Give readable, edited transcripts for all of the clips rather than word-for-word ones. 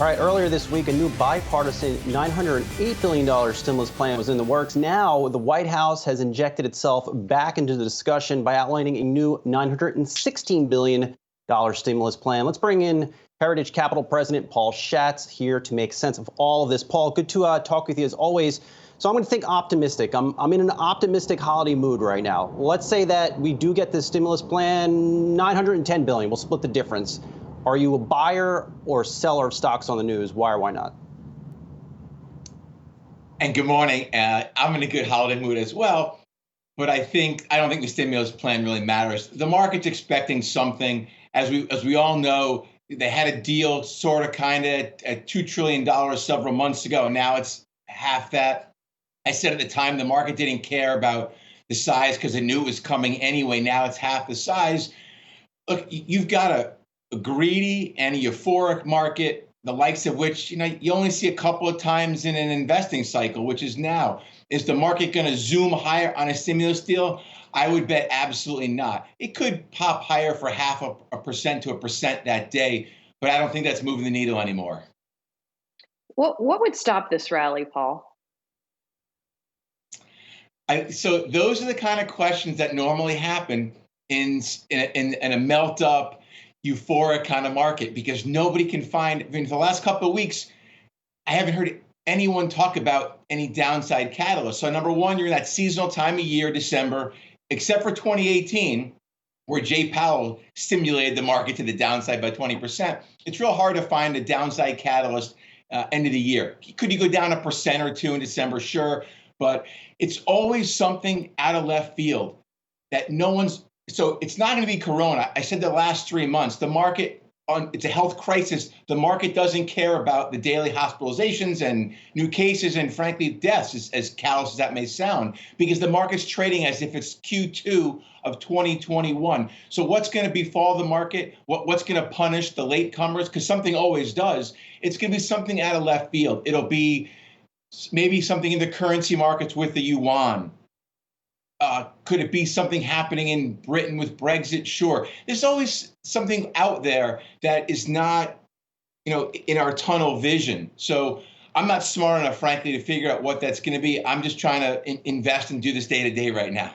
All right, earlier this week, a new bipartisan $908 billion stimulus plan was in the works. Now, the White House has injected itself back into the discussion by outlining a new $916 billion stimulus plan. Let's bring in Heritage Capital President Paul Schatz here to make sense of all of this. Paul, good to talk with you as always. So I'm going to think optimistic. I'm in an optimistic holiday mood right now. Let's say that we do get this stimulus plan, $910 billion. We'll split the difference. Are you a buyer or seller of stocks on the news? Why or why not? And good morning. I'm in a good holiday mood as well, but I don't think the stimulus plan really matters. The market's expecting something. As we all know, they had a deal sort of kind of at $2 trillion several months ago. Now it's half that. I said at the time the market didn't care about the size because it knew it was coming anyway. Now it's half the size. Look, you've got a greedy and a euphoric market, the likes of which you only see a couple of times in an investing cycle, which is now. Is the market going to zoom higher on a stimulus deal? I would bet absolutely not. It could pop higher for half a percent to a percent that day, but I don't think that's moving the needle anymore. What would stop this rally, Paul? So those are the kind of questions that normally happen in a melt up, euphoric kind of market, because nobody can find. For the last couple of weeks, I haven't heard anyone talk about any downside catalyst. So number one, you're in that seasonal time of year, December, except for 2018, where Jay Powell stimulated the market to the downside by 20%. It's real hard to find a downside catalyst end of the year. Could you go down 1% or 2% in December? Sure. But it's always something out of left field that no one's. So it's not going to be Corona. I said the last 3 months, the market, it's a health crisis. The market doesn't care about the daily hospitalizations and new cases and, frankly, deaths, as callous as that may sound, because the market's trading as if it's Q2 of 2021. So what's going to befall the market? What's going to punish the latecomers? Because something always does. It's going to be something out of left field. It'll be maybe something in the currency markets with the yuan. Could it be something happening in Britain with Brexit? Sure. There's always something out there that is not, in our tunnel vision. So I'm not smart enough, frankly, to figure out what that's going to be. I'm just trying to invest and do this day to day right now.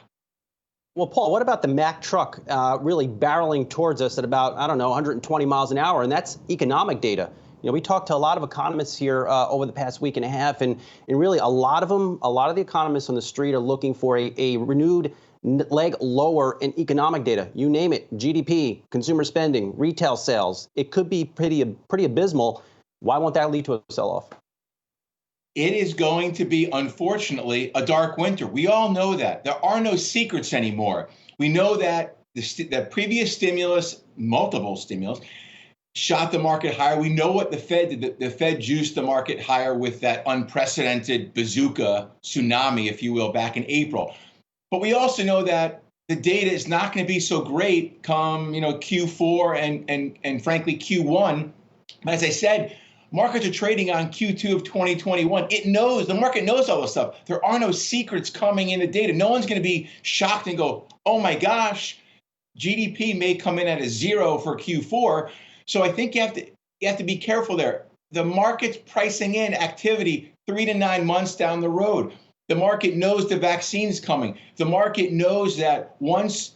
Well, Paul, what about the Mack truck really barreling towards us at about, 120 miles an hour? And that's economic data. We talked to a lot of economists here over the past week and a half, and really a lot of the economists on the street are looking for a renewed leg lower in economic data. You name it, GDP, consumer spending, retail sales. It could be pretty abysmal. Why won't that lead to a sell-off? It is going to be, unfortunately, a dark winter. We all know that. There are no secrets anymore. We know that the previous stimulus, multiple stimulus, shot the market higher. We know what the Fed did. The Fed juiced the market higher with that unprecedented bazooka tsunami, if you will, back in April. But we also know that the data is not going to be so great come, Q4 and frankly Q1. But as I said, markets are trading on Q2 of 2021. The market knows all this stuff. There are no secrets coming in the data. No one's going to be shocked and go, oh my gosh, GDP may come in at a 0 for Q4. So I think you have to be careful there. The market's pricing in activity 3 to 9 months down the road. The market knows the vaccine's coming. The market knows that once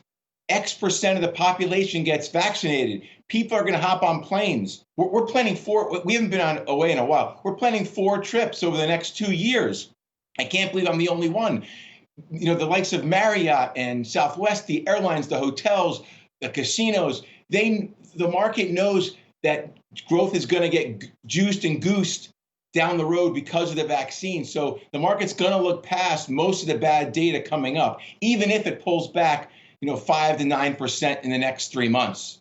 X% of the population gets vaccinated, people are going to hop on planes. We're planning we haven't been away in a while. We're planning 4 trips over the next 2 years. I can't believe I'm the only one. The likes of Marriott and Southwest, the airlines, the hotels, the casinos, the market knows that growth is going to get juiced and goosed down the road because of the vaccine. So the market's going to look past most of the bad data coming up, even if it pulls back, 5 to 9% in the next 3 months.